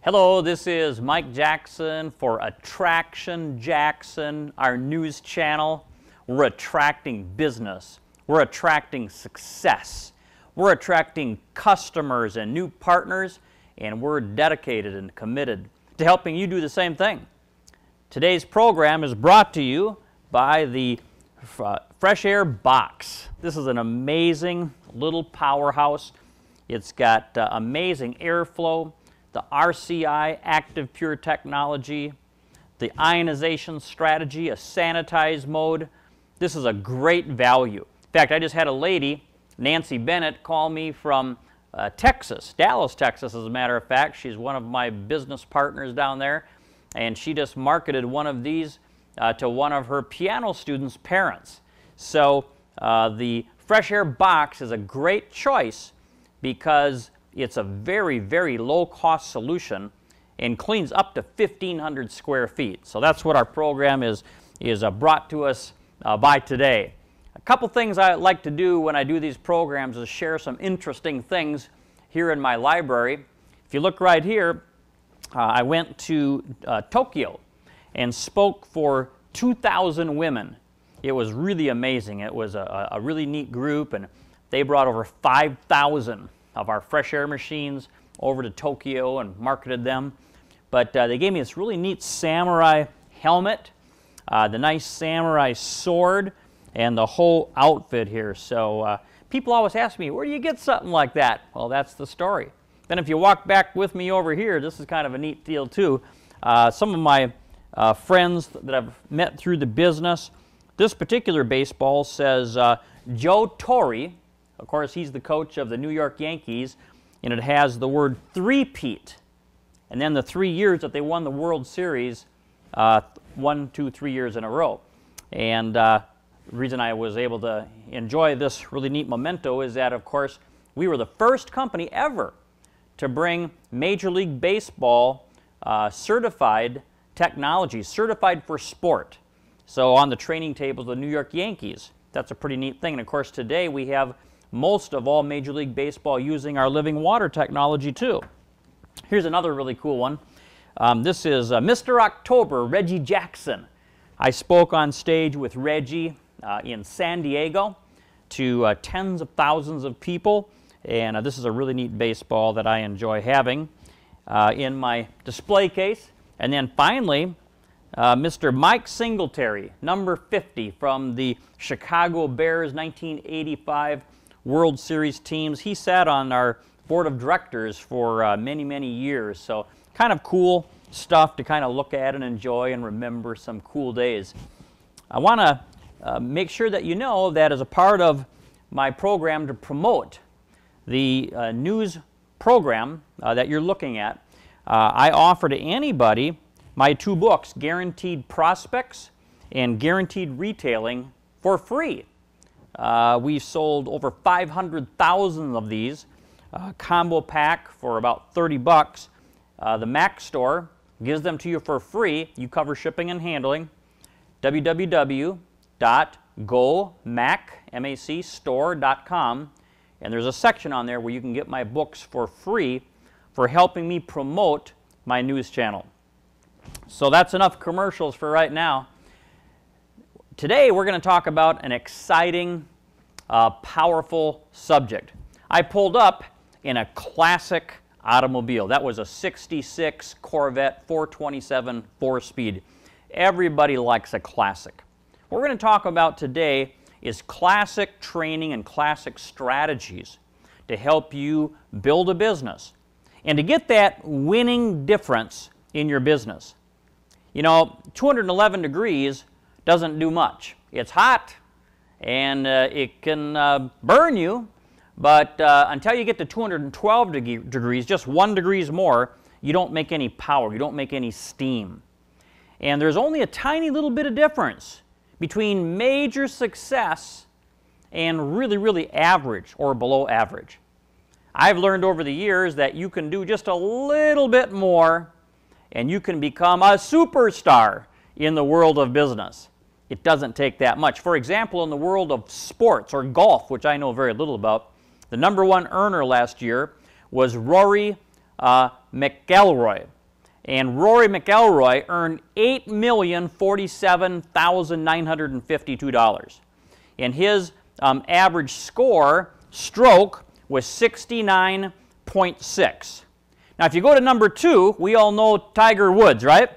Hello, this is Mike Jackson for Attraction Jackson, our news channel. We're attracting business. We're attracting success. We're attracting customers and new partners, and we're dedicated and committed to helping you do the same thing. Today's program is brought to you by the Fresh Air Box. This is an amazing little powerhouse. It's got amazing airflow, the RCI Active Pure technology, the ionization strategy, a sanitized mode. This is a great value. In fact, I just had a lady, Nancy Bennett, call me from Texas, Dallas, Texas, as a matter of fact. She's one of my business partners down there, and she just marketed one of these to one of her piano students' parents. So the Fresh Air Box is a great choice because it's a very, very low-cost solution and cleans up to 1,500 square feet. So that's what our program is brought to us by today. A couple things I like to do when I do these programs is share some interesting things here in my library. If you look right here, I went to Tokyo and spoke for 2,000 women. It was really amazing. It was a really neat group, and they brought over 5,000 of our Fresh Air machines over to Tokyo and marketed them. But they gave me this really neat samurai helmet, the nice samurai sword, and the whole outfit here. So people always ask me, where do you get something like that? Well, that's the story. Then if you walk back with me over here, this is kind of a neat deal too. Some of my friends that I've met through the business, this particular baseball says Joe Torre. Of course, he's the coach of the New York Yankees, and it has the word three-peat. And then the 3 years that they won the World Series, 1, 2, 3 years in a row. And the reason I was able to enjoy this really neat memento is that, of course, we were the first company ever to bring Major League Baseball certified technology, certified for sport. So on the training tables of the New York Yankees, that's a pretty neat thing. And of course, today we have most of all Major League Baseball using our living water technology too. Here's another really cool one. This is Mr. October, Reggie Jackson. I spoke on stage with Reggie in San Diego to tens of thousands of people, and this is a really neat baseball that I enjoy having in my display case. And then finally, Mr. Mike Singletary, number 50 from the Chicago Bears 1985 World Series teams. He sat on our board of directors for many, many years. So kind of cool stuff to kind of look at and enjoy and remember some cool days. I want to make sure that you know that as a part of my program to promote the news program that you're looking at, I offer to anybody my 2 books, Guaranteed Prospects and Guaranteed Retailing, for free. We've sold over 500,000 of these, combo pack for about 30 bucks. The Mac store gives them to you for free. You cover shipping and handling. www.gomacstore.com, and there's a section on there where you can get my books for free for helping me promote my news channel. So that's enough commercials for right now. Today we're going to talk about an exciting, powerful subject. I pulled up in a classic automobile. That was a 66 Corvette 427 4-speed. Everybody likes a classic. What we're going to talk about today is classic training and classic strategies to help you build a business and to get that winning difference in your business. You know, 211 degrees doesn't do much. It's hot and it can burn you, but until you get to 212 degrees, just 1 degree more, you don't make any power, you don't make any steam. And there's only a tiny little bit of difference between major success and really, really average or below average. I've learned over the years that you can do just a little bit more and you can become a superstar in the world of business. It doesn't take that much. For example, in the world of sports or golf, which I know very little about, the #1 earner last year was Rory McIlroy. and Rory McIlroy earned $8,047,952. And his average stroke was 69.6. Now, if you go to number 2, we all know Tiger Woods, right?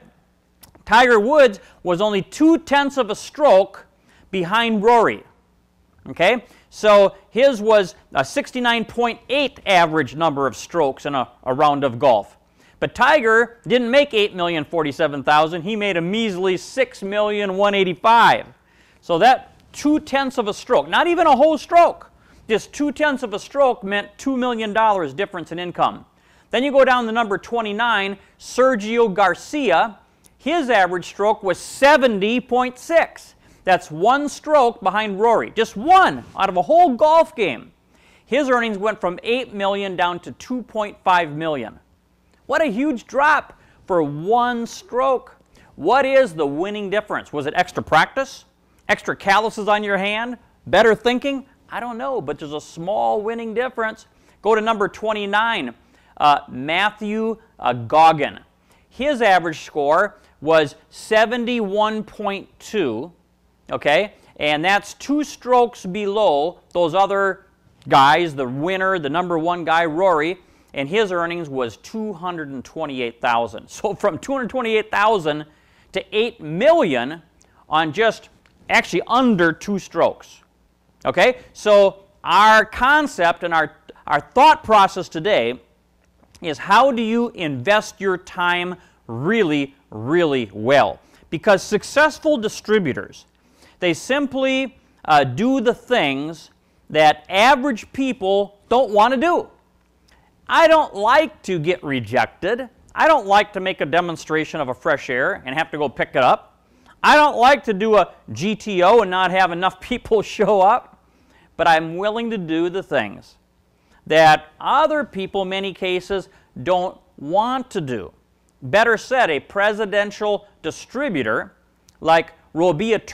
Tiger Woods was only 0.2 of a stroke behind Rory. Okay? So his was a 69.8 average number of strokes in a round of golf. But Tiger didn't make $8,047,000. He made a measly $6,185,000. So that 0.2 of a stroke, not even a whole stroke, just 0.2 of a stroke meant $2 million difference in income. Then you go down to number 29, Sergio Garcia. His average stroke was 70.6. That's 1 stroke behind Rory. Just 1 out of a whole golf game. His earnings went from $8 million down to $2.5 million. What a huge drop for 1 stroke. What is the winning difference? Was it extra practice? Extra calluses on your hand? Better thinking? I don't know, but there's a small winning difference. Go to number 29, Matthew Goggin. His average score was 71.2, okay? And that's 2 strokes below those other guys, the winner, the number 1 guy, Rory, and his earnings was $228,000. So from $228,000 to $8 million on just actually under 2 strokes. Okay? So our concept and our thought process today is, how do you invest your time really, really well? Because successful distributors, they simply do the things that average people don't want to do. I don't like to get rejected. I don't like to make a demonstration of a fresh air and have to go pick it up. I don't like to do a GTO and not have enough people show up. But I'm willing to do the things that other people, in many cases, don't want to do. Better said, a presidential distributor like Robia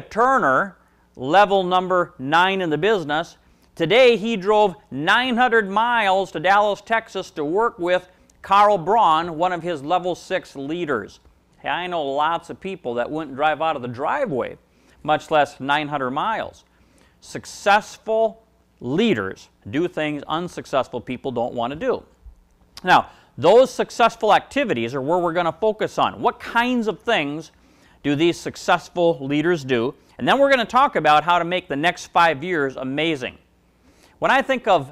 Turner, level number 9 in the business. Today he drove 900 miles to Dallas, Texas to work with Carl Braun, one of his level 6 leaders. Hey, I know lots of people that wouldn't drive out of the driveway, much less 900 miles. Successful leaders do things unsuccessful people don't want to do. Now, those successful activities are where we're going to focus on. What kinds of things do these successful leaders do? And then we're going to talk about how to make the next 5 years amazing. When I think of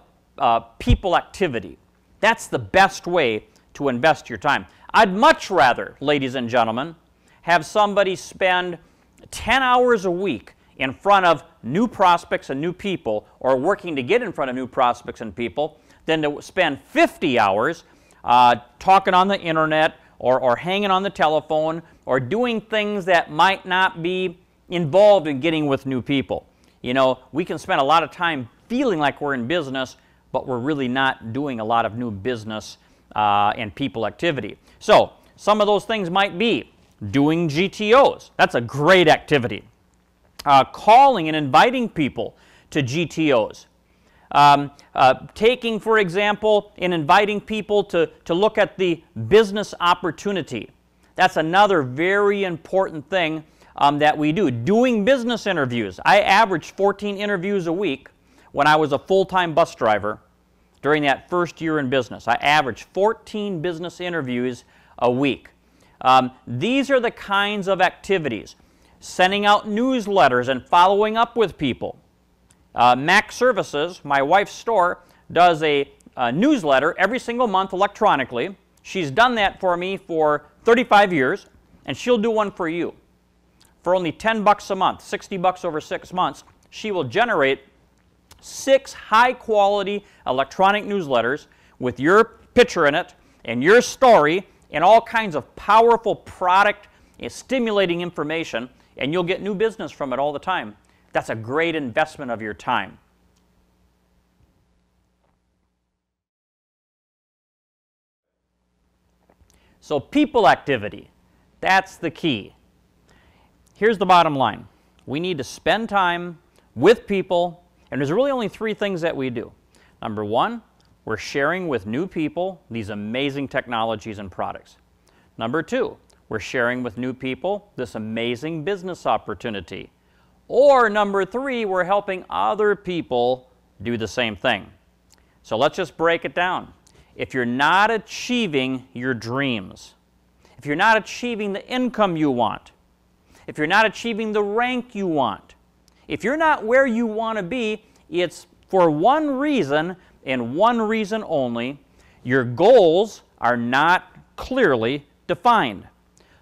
people activity, that's the best way to invest your time. I'd much rather, ladies and gentlemen, have somebody spend 10 hours a week in front of new prospects and new people, or working to get in front of new prospects and people, than to spend 50 hours talking on the internet or hanging on the telephone or doing things that might not be involved in getting with new people. You know, we can spend a lot of time feeling like we're in business, but we're really not doing a lot of new business and people activity. So some of those things might be doing GTOs. That's a great activity. Calling and inviting people to GTOs. Taking, for example, and inviting people to look at the business opportunity. That's another very important thing that we do. Doing business interviews. I averaged 14 interviews a week when I was a full-time bus driver during that first year in business. I averaged 14 business interviews a week. These are the kinds of activities. Sending out newsletters and following up with people. Mac Services, my wife's store, does a newsletter every single month electronically. She's done that for me for 35 years, and she'll do one for you. For only $10 a month, $60 over 6 months, she will generate 6 high-quality electronic newsletters with your picture in it and your story and all kinds of powerful product and stimulating information, and you'll get new business from it all the time. That's a great investment of your time. So people activity, that's the key. Here's the bottom line. We need to spend time with people, and there's really only 3 things that we do. Number 1, we're sharing with new people these amazing technologies and products. Number two, we're sharing with new people this amazing business opportunity. Or number three, we're helping other people do the same thing. So let's just break it down. If you're not achieving your dreams, if you're not achieving the income you want, if you're not achieving the rank you want, if you're not where you want to be, it's for one reason and one reason only: your goals are not clearly defined.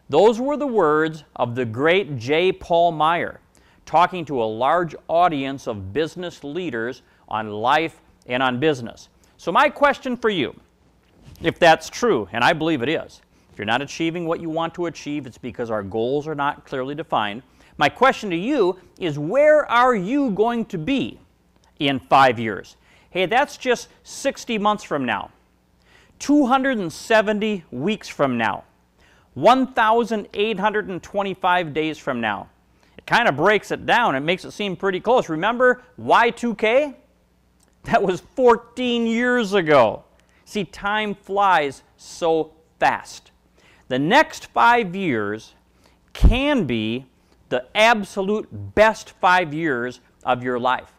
Those were the words of the great J. Paul Meyer, talking to a large audience of business leaders on life and on business. So my question for you, if that's true, and I believe it is, if you're not achieving what you want to achieve, it's because our goals are not clearly defined. My question to you is, where are you going to be in 5 years? Hey, that's just 60 months from now, 270 weeks from now, 1,825 days from now. It kind of breaks it down. It makes it seem pretty close. Remember Y2K? That was 14 years ago. See, time flies so fast. The next 5 years can be the absolute best 5 years of your life.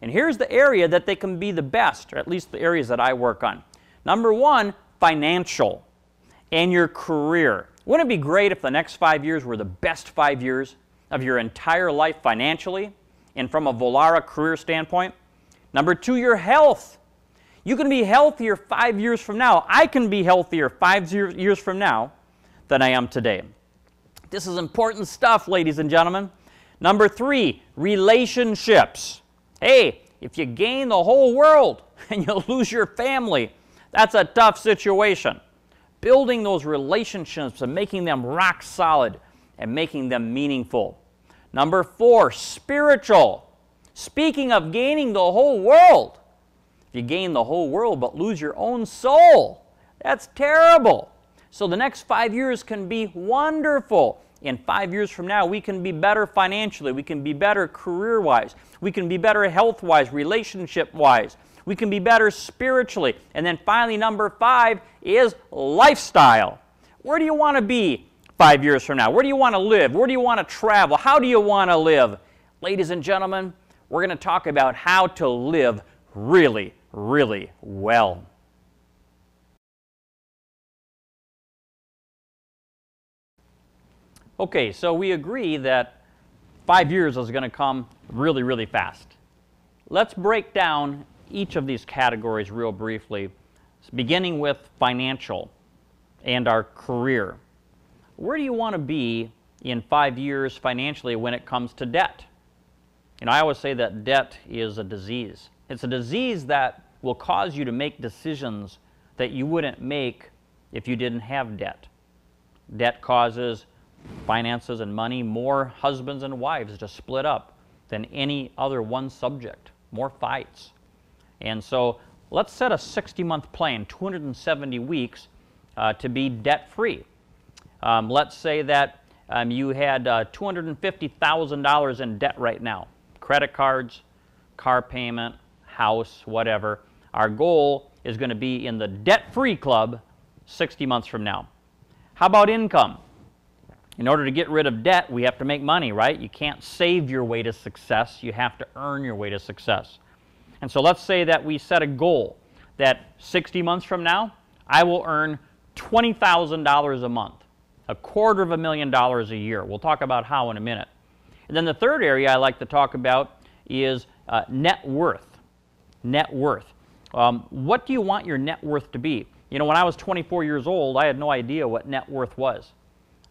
And here's the area that they can be the best, or at least the areas that I work on. Number one, financial and your career. Wouldn't it be great if the next 5 years were the best 5 years of your entire life financially and from a Vollara career standpoint? Number two, your health. You can be healthier 5 years from now. I can be healthier 5 years from now than I am today. This is important stuff, ladies and gentlemen. Number three, relationships. Hey, if you gain the whole world and you lose your family, that's a tough situation. Building those relationships and making them rock solid and making them meaningful. Number four, spiritual. Speaking of gaining the whole world, if you gain the whole world but lose your own soul, that's terrible. So the next 5 years can be wonderful. In 5 years from now, we can be better financially. We can be better career-wise. We can be better health-wise, relationship-wise. We can be better spiritually. And then finally, number five is lifestyle. Where do you want to be 5 years from now? Where do you want to live? Where do you want to travel? How do you want to live? Ladies and gentlemen, we're going to talk about how to live really, really well. Okay, so we agree that 5 years is going to come really, really fast. Let's break down each of these categories real briefly, beginning with financial and our career. Where do you want to be in 5 years financially when it comes to debt? You know, I always say that debt is a disease. It's a disease that will cause you to make decisions that you wouldn't make if you didn't have debt. Debt causes finances and money, more husbands and wives to split up than any other one subject, more fights. And so let's set a 60-month plan, 270 weeks to be debt-free. Let's say that you had $250,000 in debt right now, credit cards, car payment, house, whatever. Our goal is going to be in the debt-free club 60 months from now. How about income? In order to get rid of debt, we have to make money, right? You can't save your way to success. You have to earn your way to success. And so let's say that we set a goal that 60 months from now, I will earn $20,000 a month, $250,000 a year. We'll talk about how in a minute. And then the third area I like to talk about is net worth. Net worth. What do you want your net worth to be? You know, when I was 24 years old, I had no idea what net worth was.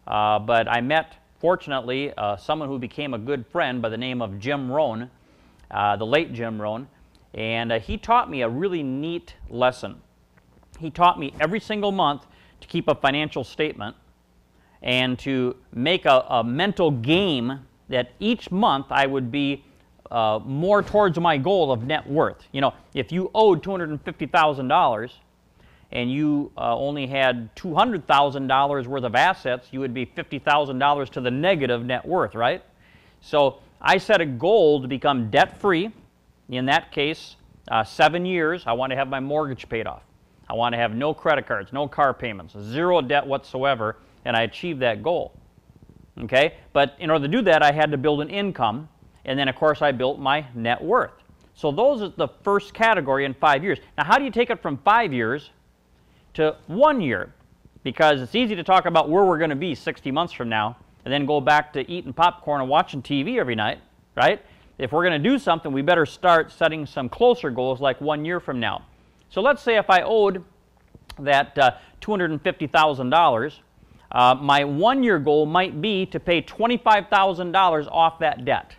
But I met, fortunately, someone who became a good friend by the name of Jim Rohn, the late Jim Rohn, and he taught me a really neat lesson. He taught me every single month to keep a financial statement and to make a mental game that each month I would be more towards my goal of net worth. You know, if you owed $250,000 and you only had $200,000 worth of assets, you would be $50,000 to the negative net worth, right? So I set a goal to become debt-free, in that case 7 years, I want to have my mortgage paid off. I want to have no credit cards, no car payments, zero debt whatsoever, and I achieved that goal. Okay? But in order to do that, I had to build an income, and then of course I built my net worth. So those are the first category in 5 years. Now how do you take it from 5 years to 1 year? Because it's easy to talk about where we're going to be 60 months from now, and then go back to eating popcorn and watching TV every night, right? If we're going to do something, we better start setting some closer goals like 1 year from now. So let's say if I owed that $250,000, my 1 year goal might be to pay $25,000 off that debt.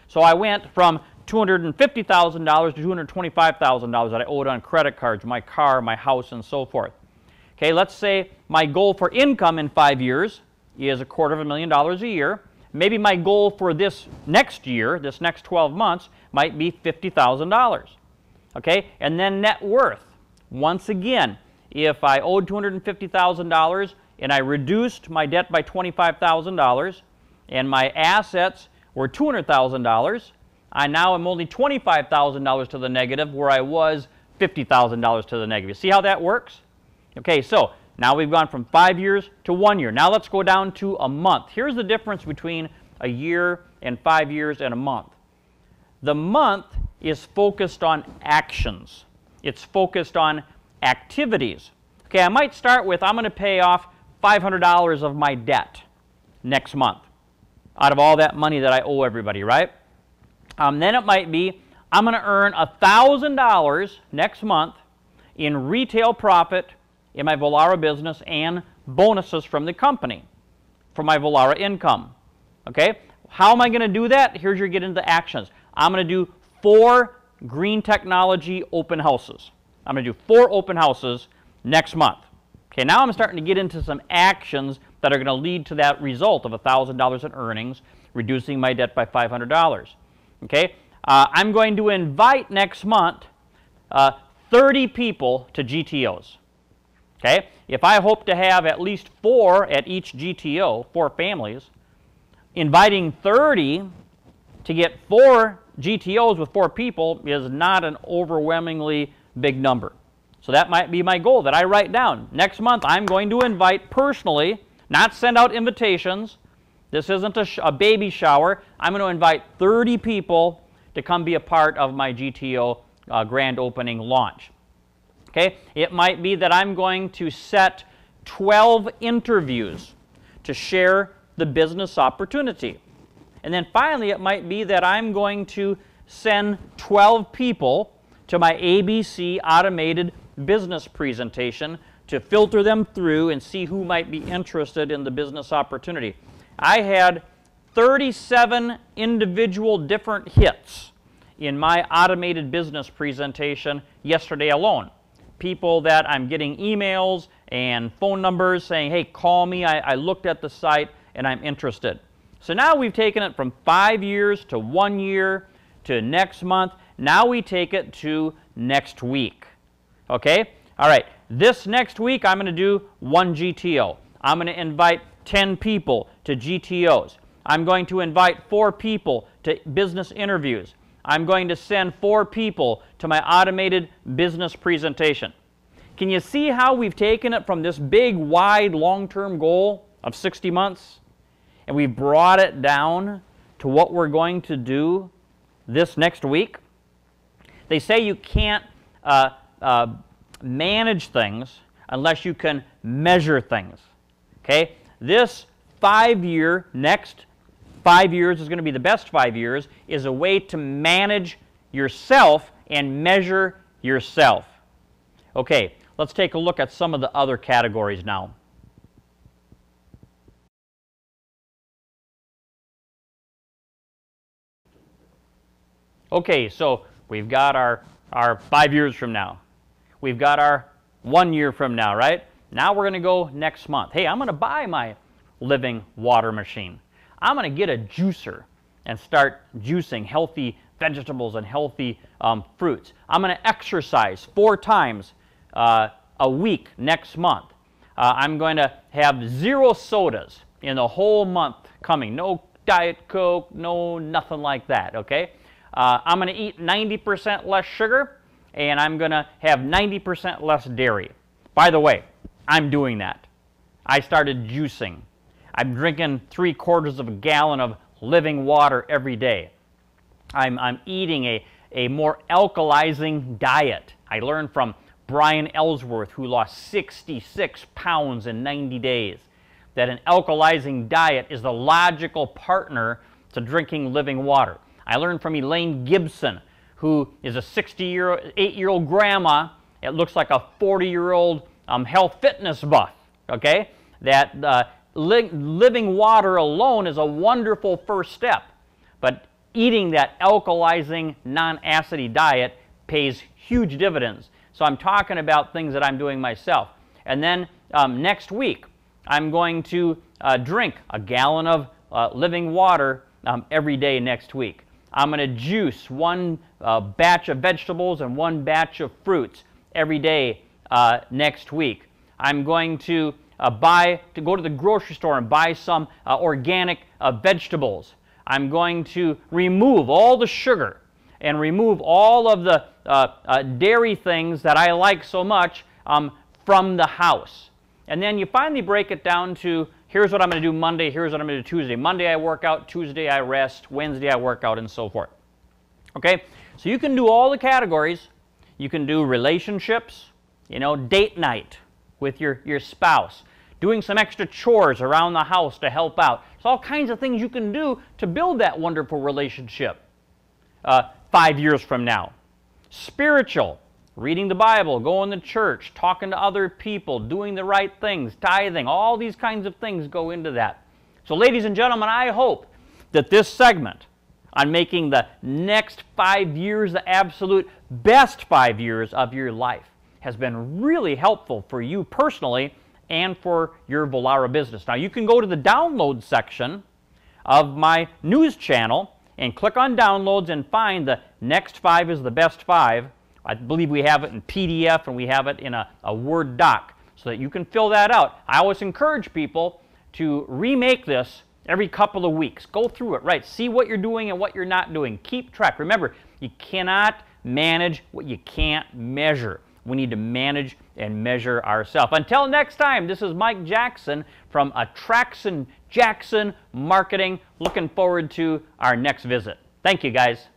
So I went from $250,000 to $225,000 that I owed on credit cards, my car, my house, and so forth. Okay, let's say my goal for income in 5 years is $250,000 a year. Maybe my goal for this next year, this next 12 months, might be $50,000. Okay, and then net worth. Once again, if I owed $250,000 and I reduced my debt by $25,000 and my assets were $200,000, I now am only $25,000 to the negative where I was $50,000 to the negative. See how that works? Okay, so now we've gone from 5 years to 1 year. Now let's go down to a month. Here's the difference between a year and 5 years and a month. The month is focused on actions. It's focused on activities. Okay, I might start with I'm going to pay off $500 of my debt next month out of all that money that I owe everybody, right? Then it might be I'm going to earn $1,000 next month in retail profit in my Vollara business and bonuses from the company for my Vollara income. Okay, how am I going to do that? Here's where you get into actions. I'm going to do 4 green technology open houses. I'm going to do 4 open houses next month. Okay, now I'm starting to get into some actions that are going to lead to that result of $1,000 in earnings, reducing my debt by $500. Okay, I'm going to invite next month 30 people to GTOs. Okay, if I hope to have at least 4 at each GTO, 4 families, inviting 30 to get 4 GTOs with 4 people is not an overwhelmingly big number. So that might be my goal that I write down. Next month I'm going to invite personally, not send out invitations. This isn't a baby shower. I'm going to invite 30 people to come be a part of my GTO grand opening launch. Okay, it might be that I'm going to set 12 interviews to share the business opportunity. And then finally, it might be that I'm going to send 12 people to my ABC automated business presentation to filter them through and see who might be interested in the business opportunity. I had 37 individual different hits in my automated business presentation yesterday alone. People that I'm getting emails and phone numbers saying, hey, call me, I looked at the site and I'm interested. So now we've taken it from 5 years to 1 year to next month. Now we take it to next week. Okay? All right. This next week I'm going to do 1 GTO. I'm going to invite 10 people to GTOs. I'm going to invite 4 people to business interviews. I'm going to send 4 people to my automated business presentation. Can you see how we've taken it from this big, wide, long-term goal of 60 months and we've brought it down to what we're going to do this next week? They say you can't manage things unless you can measure things. Okay? This 5-year, next 5 years is going to be the best 5 years, is a way to manage yourself and measure yourself. Okay, let's take a look at some of the other categories now. Okay, so we've got our 5 years from now. We've got our 1 year from now, right? Now we're going to go next month. Hey, I'm going to buy my living water machine. I'm going to get a juicer and start juicing healthy vegetables and healthy fruits. I'm going to exercise 4 times a week next month. I'm going to have 0 sodas in the whole month coming. No Diet Coke, no nothing like that, okay? I'm going to eat 90% less sugar. and I'm going to have 90% less dairy. By the way, I'm doing that. I started juicing. I'm drinking 3/4 of a gallon of living water every day. I'm eating a more alkalizing diet. I learned from Brian Ellsworth, who lost 66 pounds in 90 days, that an alkalizing diet is the logical partner to drinking living water. I learned from Elaine Gibson, who is a 68-year-old grandma. It looks like a 40-year-old health fitness buff, okay? That living water alone is a wonderful first step, but eating that alkalizing, non-acidy diet pays huge dividends. So I'm talking about things that I'm doing myself. And then next week, I'm going to drink a gallon of living water every day next week. I'm going to juice one batch of vegetables and one batch of fruits every day next week. I'm going to go to the grocery store and buy some organic vegetables. I'm going to remove all the sugar and remove all of the dairy things that I like so much from the house. And then you finally break it down to, here's what I'm going to do Monday, here's what I'm going to do Tuesday. Monday I work out, Tuesday I rest, Wednesday I work out, and so forth. Okay? So you can do all the categories. You can do relationships, you know, date night with your spouse, doing some extra chores around the house to help out. There's all kinds of things you can do to build that wonderful relationship 5 years from now. Spiritual, reading the Bible, going to church, talking to other people, doing the right things, tithing, all these kinds of things go into that. So ladies and gentlemen, I hope that this segment on making the next 5 years the absolute best 5 years of your life has been really helpful for you personally and for your Vollara business. Now you can go to the download section of my news channel and click on downloads and find the next 5 is the best 5. I believe we have it in PDF and we have it in a Word doc so that you can fill that out. I always encourage people to remake this every couple of weeks. Go through it, right? See what you're doing and what you're not doing. Keep track. Remember, you cannot manage what you can't measure. We need to manage and measure ourselves. Until next time, this is Mike Jackson from Attraction Jackson Marketing. Looking forward to our next visit. Thank you, guys.